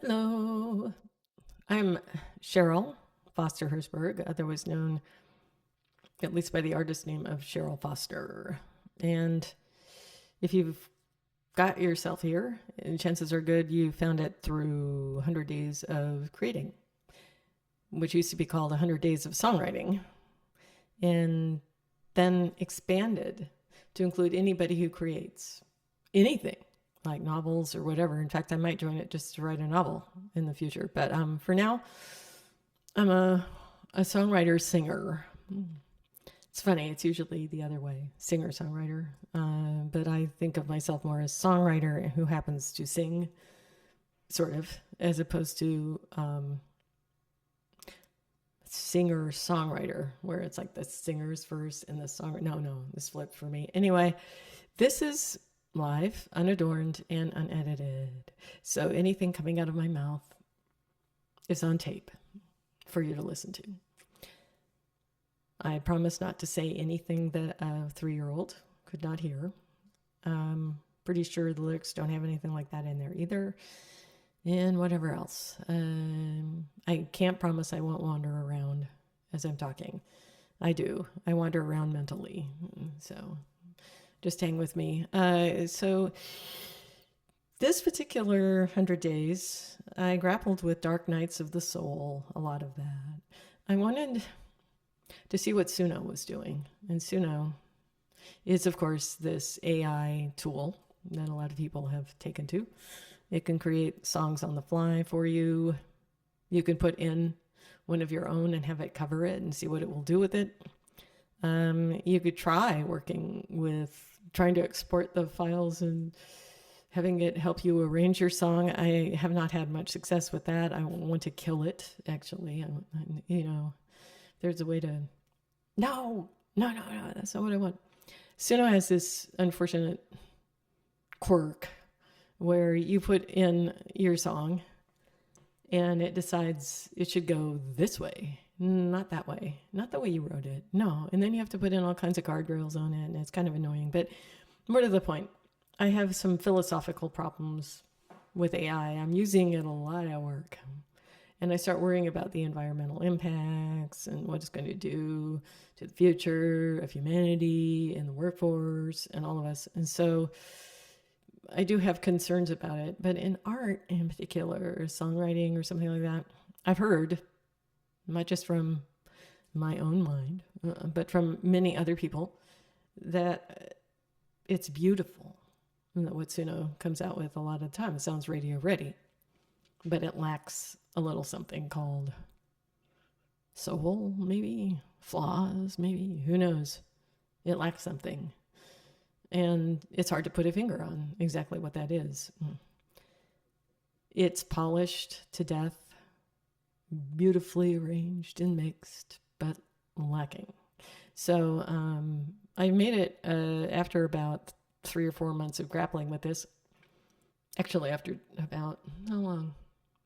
Hello, I'm Cheryl Foster Hersberg, otherwise known, at least by the artist name of Cheryl Foster. And if you've got yourself here, chances are good you found it through 100 Days of Creating, which used to be called 100 Days of Songwriting, and then expanded to include anybody who creates anything like novels or whatever. In fact, I might join it just to write a novel in the future. But for now, I'm a songwriter singer. It's funny, it's usually the other way, singer songwriter. But I think of myself more as songwriter who happens to sing, sort of, as opposed to singer songwriter, where it's like the singer's verse and the song. No, this flipped for me. Anyway, this is live, unadorned, and unedited. So anything coming out of my mouth is on tape for you to listen to. I promise not to say anything that a 3-year-old could not hear. Pretty sure the lyrics don't have anything like that in there either. And whatever else. I can't promise I won't wander around as I'm talking. I do. I wander around mentally. So just hang with me. So this particular 100 days, I grappled with dark nights of the soul, a lot of that. I wanted to see what Suno was doing. And Suno is, of course, this AI tool that a lot of people have taken to. It can create songs on the fly for you. You can put in one of your own and have it cover it and see what it will do with it. You could try working with trying to export the files and having it help you arrange your song. I have not had much success with that. I want to kill it, actually. There's a way to... No, that's not what I want. Suno has this unfortunate quirk where you put in your song and it decides it should go this way, not that way, not the way you wrote it. No. And then you have to put in all kinds of guardrails on it, and it's kind of annoying. But more to the point, I have some philosophical problems with AI. I'm using it a lot at work. And I start worrying about the environmental impacts and what it's going to do to the future of humanity and the workforce and all of us. And so I do have concerns about it. But in art in particular, or songwriting or something like that, I've heard, not just from my own mind, but from many other people, that it's beautiful. And that what Suno comes out with a lot of the time, it sounds radio ready, but it lacks a little something called soul, maybe, flaws, maybe, who knows. It lacks something. And it's hard to put a finger on exactly what that is. It's polished to death, beautifully arranged and mixed, but lacking. So I made it after about 3 or 4 months of grappling with this. Actually, after about, how long?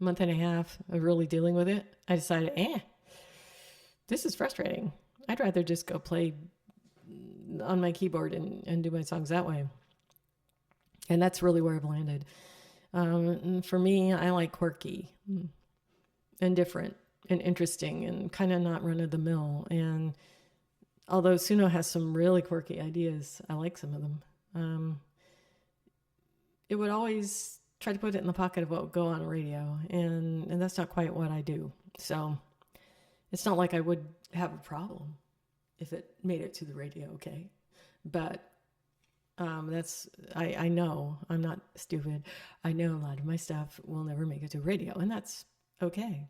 Month and a half of really dealing with it, I decided, this is frustrating. I'd rather just go play on my keyboard and do my songs that way. And that's really where I've landed. For me, I like quirky and different and interesting and kind of not run of the mill. And although Suno has some really quirky ideas, I like some of them. It would always try to put it in the pocket of what would go on radio. And that's not quite what I do. So it's not like I would have a problem if it made it to the radio, okay? But I know, I'm not stupid. I know a lot of my stuff will never make it to radio, and that's okay.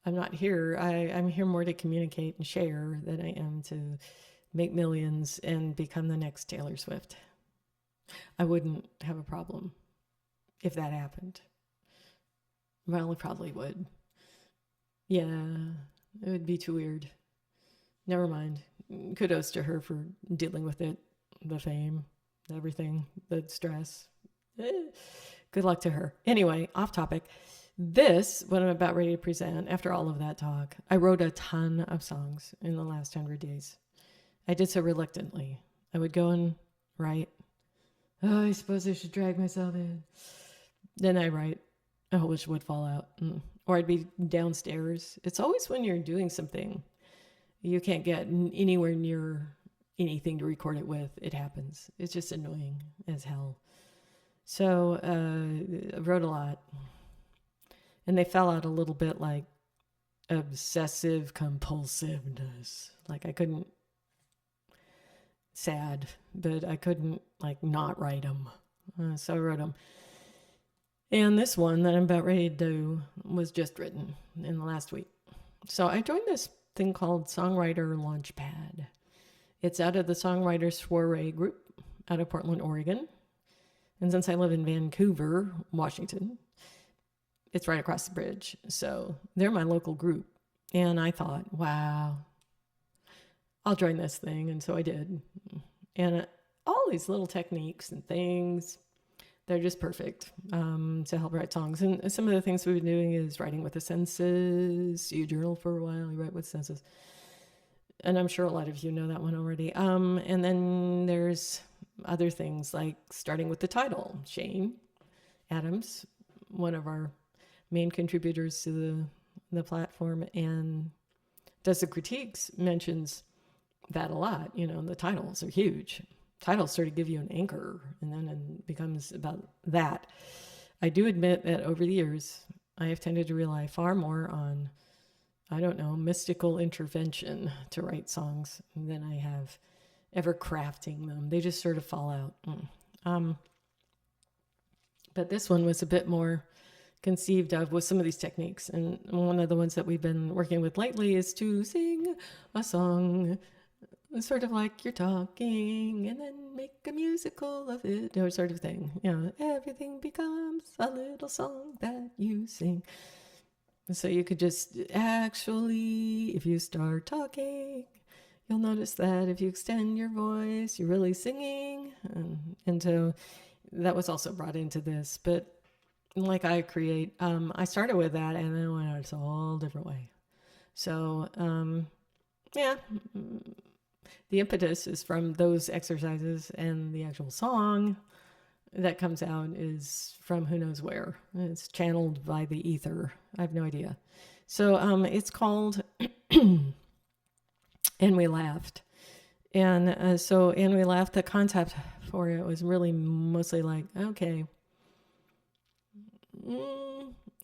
I'm not here. I'm here more to communicate and share than I am to make millions and become the next Taylor Swift. I wouldn't have a problem if that happened. Well, it probably would. Yeah, it would be too weird. Never mind. Kudos to her for dealing with it, the fame, everything, the stress. Good luck to her. Anyway, off topic. This, what I'm about ready to present, after all of that talk, I wrote a ton of songs in the last 100 days. I did so reluctantly. I would go and write. Oh, I suppose I should drag myself in. Then I write. a whole bunch of wood fall out. Or I'd be downstairs. It's always when you're doing something you can't get anywhere near anything to record it with. It happens. It's just annoying as hell. So I wrote a lot. And they fell out a little bit like obsessive compulsiveness. Like I couldn't, sad, but I couldn't like not write them. So I wrote them. And this one that I'm about ready to do was just written in the last week. So I joined this thing called Songwriter Launchpad. It's out of the Songwriters Soiree group out of Portland, Oregon. And since I live in Vancouver, Washington, it's right across the bridge. So they're my local group. And I thought, wow, I'll join this thing. And so I did. And all these little techniques and things, they're just perfect to help write songs. And some of the things we've been doing is writing with the senses. You journal for a while, you write with senses. And I'm sure a lot of you know that one already. And then there's other things like starting with the title. Shane Adams, one of our main contributors to the platform and does the critiques, mentions that a lot. You know, the titles are huge. Titles sort of give you an anchor, and then it becomes about that. I do admit that over the years, I have tended to rely far more on, I don't know, mystical intervention to write songs than I have ever crafting them. They just sort of fall out. But this one was a bit more conceived of with some of these techniques. And one of the ones that we've been working with lately is to sing a song sort of like you're talking and then make a musical of it, or sort of thing. You know, everything becomes a little song that you sing. So you could just actually, if you start talking, you'll notice that if you extend your voice, you're really singing. And so that was also brought into this. But like I create, I started with that and then went a whole different way. So, yeah, the impetus is from those exercises, and the actual song that comes out is from who knows where. It's channeled by the ether. I have no idea. So it's called And We Laughed. And And We Laughed, the concept for it was really mostly like, okay,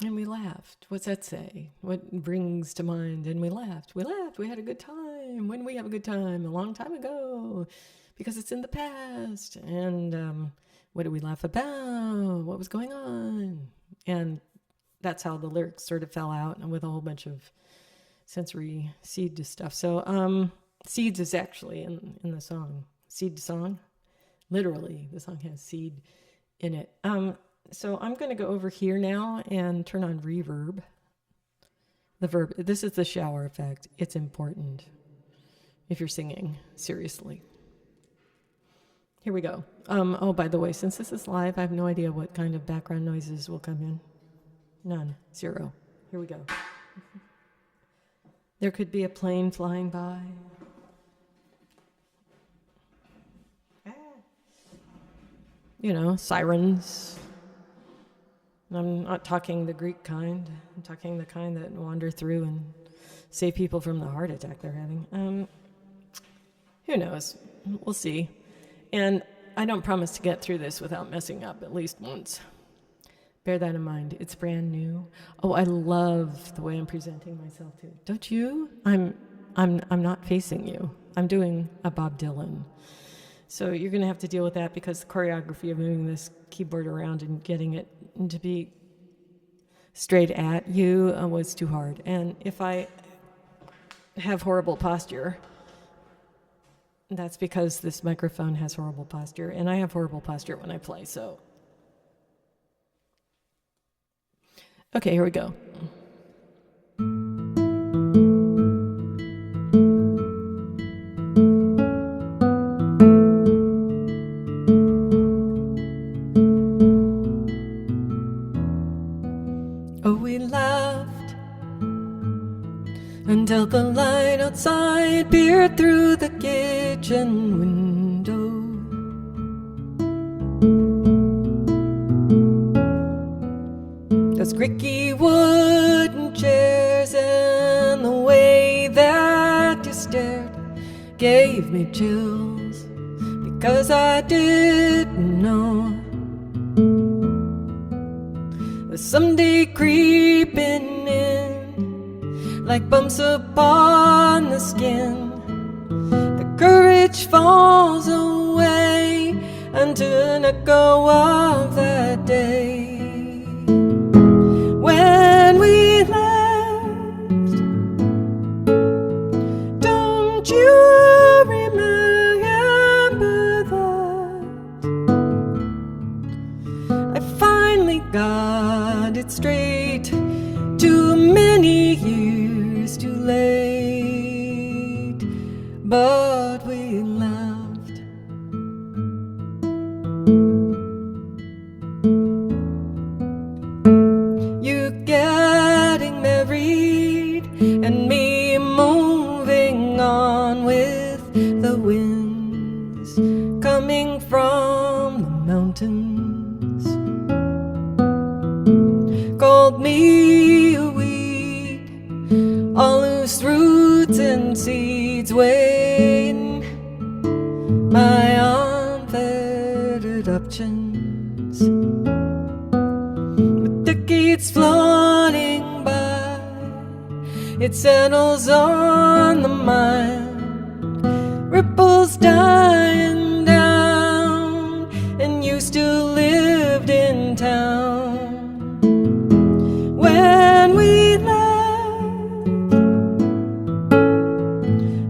and we laughed. What's that say? What brings to mind? And we laughed. We laughed. We had a good time. When we have a good time? A long time ago. Because it's in the past. And what did we laugh about? What was going on? And that's how the lyrics sort of fell out, and with a whole bunch of sensory seed stuff. So seeds is actually in the song. Seed song. Literally, the song has seed in it. So I'm going to go over here now and turn on reverb. The verb, this is the shower effect. It's important if you're singing, seriously. Here we go. Oh, by the way, since this is live, I have no idea what kind of background noises will come in. None. Zero. Here we go. There could be a plane flying by. You know, sirens. I'm not talking the Greek kind. I'm talking the kind that wander through and save people from the heart attack they're having. Who knows? We'll see. And I don't promise to get through this without messing up at least once. Bear that in mind. It's brand new. Oh, I love the way I'm presenting myself too. Don't you? I'm not facing you. I'm doing a Bob Dylan. So you're going to have to deal with that, because the choreography of moving this keyboard around and getting it to be straight at you was too hard. And if I have horrible posture, that's because this microphone has horrible posture, and I have horrible posture when I play. So, okay, here we go. Oh, we laughed until the light outside peered through the kitchen window. Those creaky wooden chairs and the way that you stared gave me chills, because I didn't know there's someday creeping in like bumps upon the skin. The courage falls away unto an echo of that day when we left. Don't you remember that? I finally got it straight, too many years too late, but we laughed. You getting married and me moving on with the winds coming from the mountains called me a weed, all loose roots and seeds waiting my unfettered options. With decades floating by, it settles on the mind, ripples dying down, and you still lived in town when we left.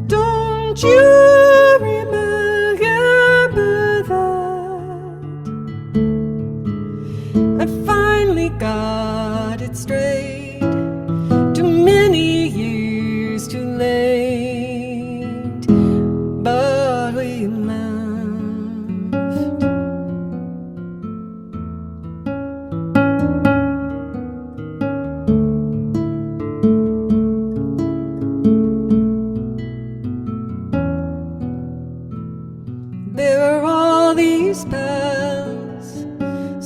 Don't you remember that? I finally got it straight, too many years too late, but we laughed. There are all these paths,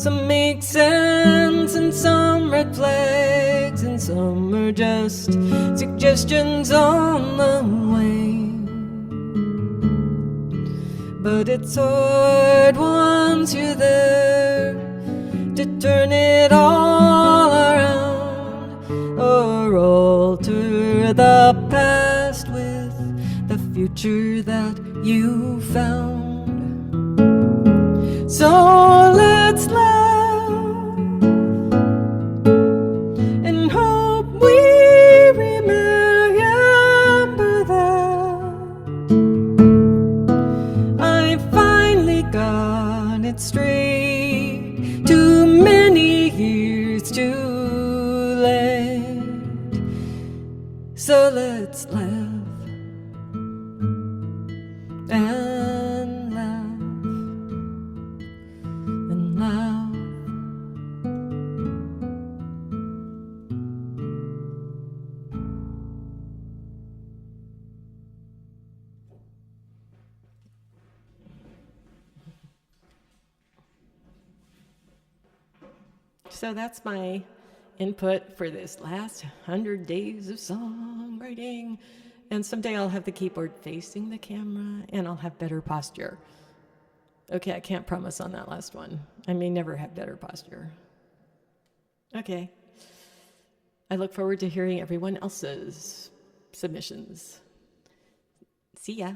some make sense and some red flags, and some are just suggestions on the way. But it's hard once you're there to turn it all around, or alter the past with the future that you found. So let's laugh and hope we remember that. I finally got it straight, too many years too late. So let's laugh and laugh and laugh. So that's my input for this last 100 days of songwriting. And someday I'll have the keyboard facing the camera and I'll have better posture. Okay, I can't promise on that last one. I may never have better posture. Okay. I look forward to hearing everyone else's submissions. See ya.